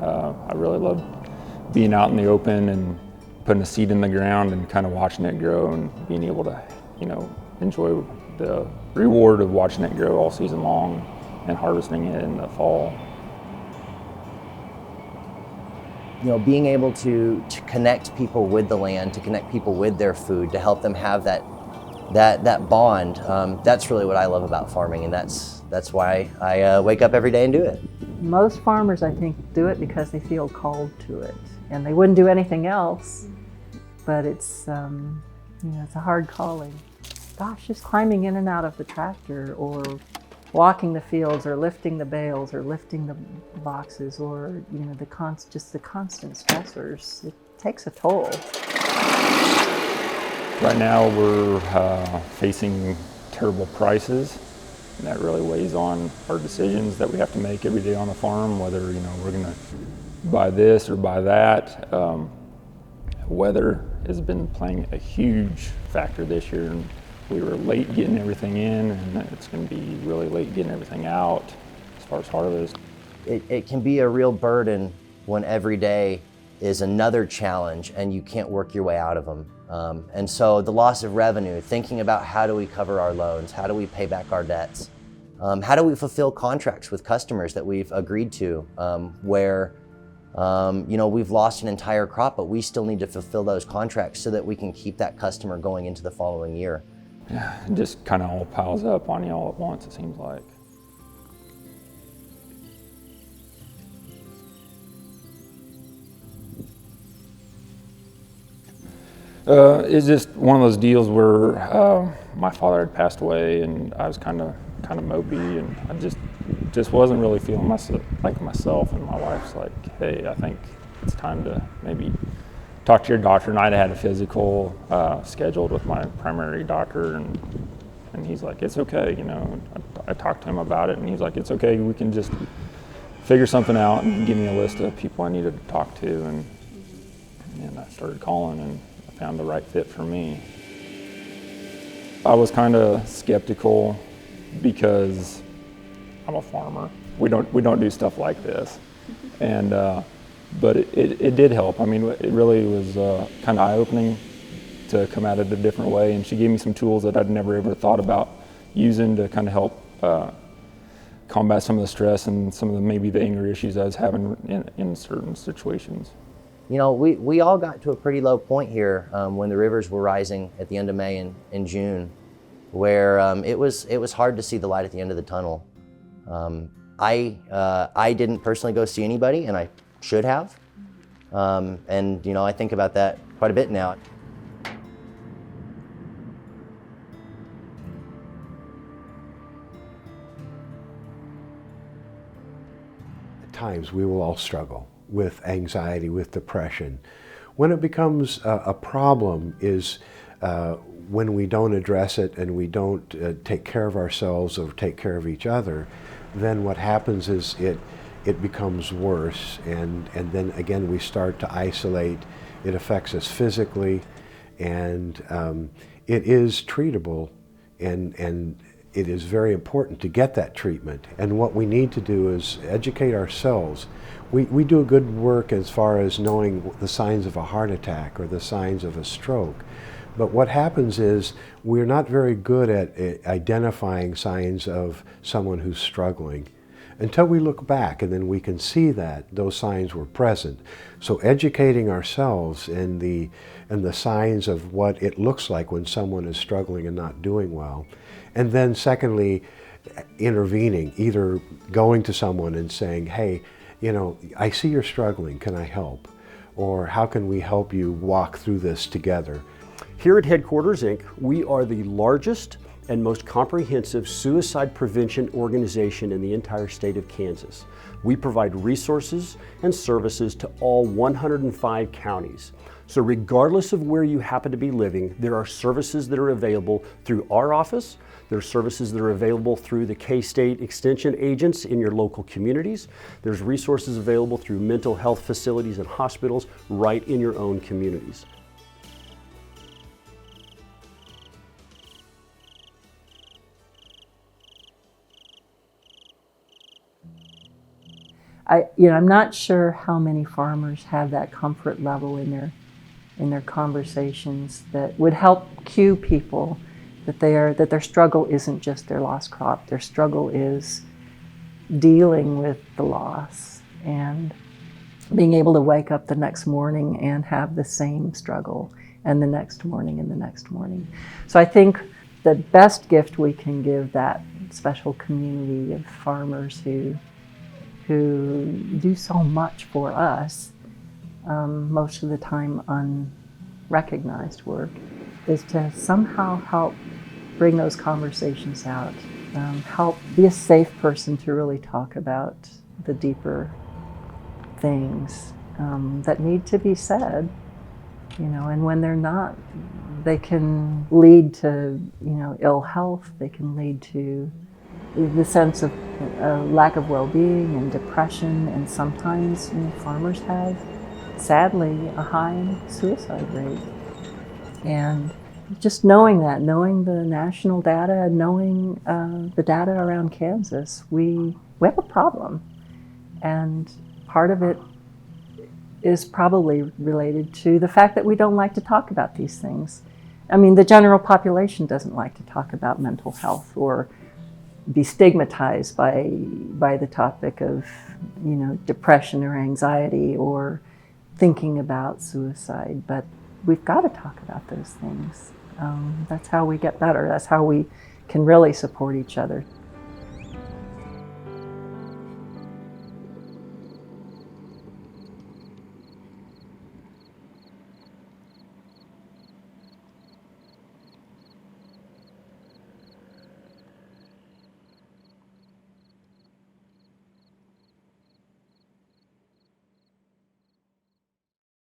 I really love being out in the open and putting a seed in the ground and kind of watching it grow and being able to, enjoy the reward of watching it grow all season long and harvesting it in the fall. Being able to connect people with the land, to connect people with their food, to help them have that bond, that's really what I love about farming, and that's why I wake up every day and do it. Most farmers, I think, do it because they feel called to it, and they wouldn't do anything else, but it's a hard calling. Gosh, just climbing in and out of the tractor, or walking the fields, or lifting the bales, or lifting the boxes, or just the constant stressors. It takes a toll. Right now we're facing terrible prices, and that really weighs on our decisions that we have to make every day on the farm, whether we're going to buy this or buy that. Weather has been playing a huge factor this year, and we were late getting everything in, and it's going to be really late getting everything out as far as harvest. It can be a real burden when every day is another challenge and you can't work your way out of them. And so the loss of revenue, thinking about how do we cover our loans, how do we pay back our debts, how do we fulfill contracts with customers that we've agreed to, where we've lost an entire crop, but we still need to fulfill those contracts so that we can keep that customer going into the following year. Yeah, it just kind of all piles up on you all at once, it seems like. It's just one of those deals where my father had passed away, and I was kind of mopey, and I just wasn't really feeling like myself. And my wife's like, "Hey, I think it's time to maybe talk to your doctor." And I had a physical scheduled with my primary doctor, and he's like, "It's okay." I talked to him about it, and he's like, "It's okay. We can just figure something out," and give me a list of people I needed to talk to, and I started calling, and I found the right fit for me. I was kind of skeptical because I'm a farmer. We don't do stuff like this, and but it did help. I mean, it really was kind of eye-opening to come at it a different way, and she gave me some tools that I'd never ever thought about using to kind of help combat some of the stress and some of maybe the anger issues I was having in certain situations. We all got to a pretty low point here when the rivers were rising at the end of May and June, where it was hard to see the light at the end of the tunnel. I didn't personally go see anybody, and I should have. And I think about that quite a bit now. At times we will all struggle with anxiety, with depression. When it becomes a problem is when we don't address it and we don't take care of ourselves or take care of each other. Then what happens is it becomes worse, and then again we start to isolate. It affects us physically, and it is treatable, and it is very important to get that treatment. And what we need to do is educate ourselves. We do a good work as far as knowing the signs of a heart attack or the signs of a stroke. But what happens is we're not very good at identifying signs of someone who's struggling until we look back, and then we can see that those signs were present. So educating ourselves in the signs of what it looks like when someone is struggling and not doing well. And then secondly, intervening, either going to someone and saying, "Hey, I see you're struggling, can I help?" Or "How can we help you walk through this together?" Here at Headquarters, Inc., we are the largest and most comprehensive suicide prevention organization in the entire state of Kansas. We provide resources and services to all 105 counties. So regardless of where you happen to be living, there are services that are available through our office. There are services that are available through the K-State Extension agents in your local communities. There's resources available through mental health facilities and hospitals right in your own communities. I'm not sure how many farmers have that comfort level in their conversations that would help cue people that their struggle isn't just their lost crop. Their struggle is dealing with the loss and being able to wake up the next morning and have the same struggle, and the next morning and the next morning. So I think the best gift we can give that special community of farmers who do so much for us, most of the time unrecognized work, is to somehow help bring those conversations out, help be a safe person to really talk about the deeper things that need to be said, and when they're not, they can lead to, ill health, they can lead to the sense of lack of well-being and depression, and sometimes farmers have, sadly, a high suicide rate. And just knowing the national data, knowing the data around Kansas, we have a problem. And part of it is probably related to the fact that we don't like to talk about these things. I mean, the general population doesn't like to talk about mental health or be stigmatized by the topic of, depression or anxiety or thinking about suicide. But we've got to talk about those things. That's how we get better. That's how we can really support each other.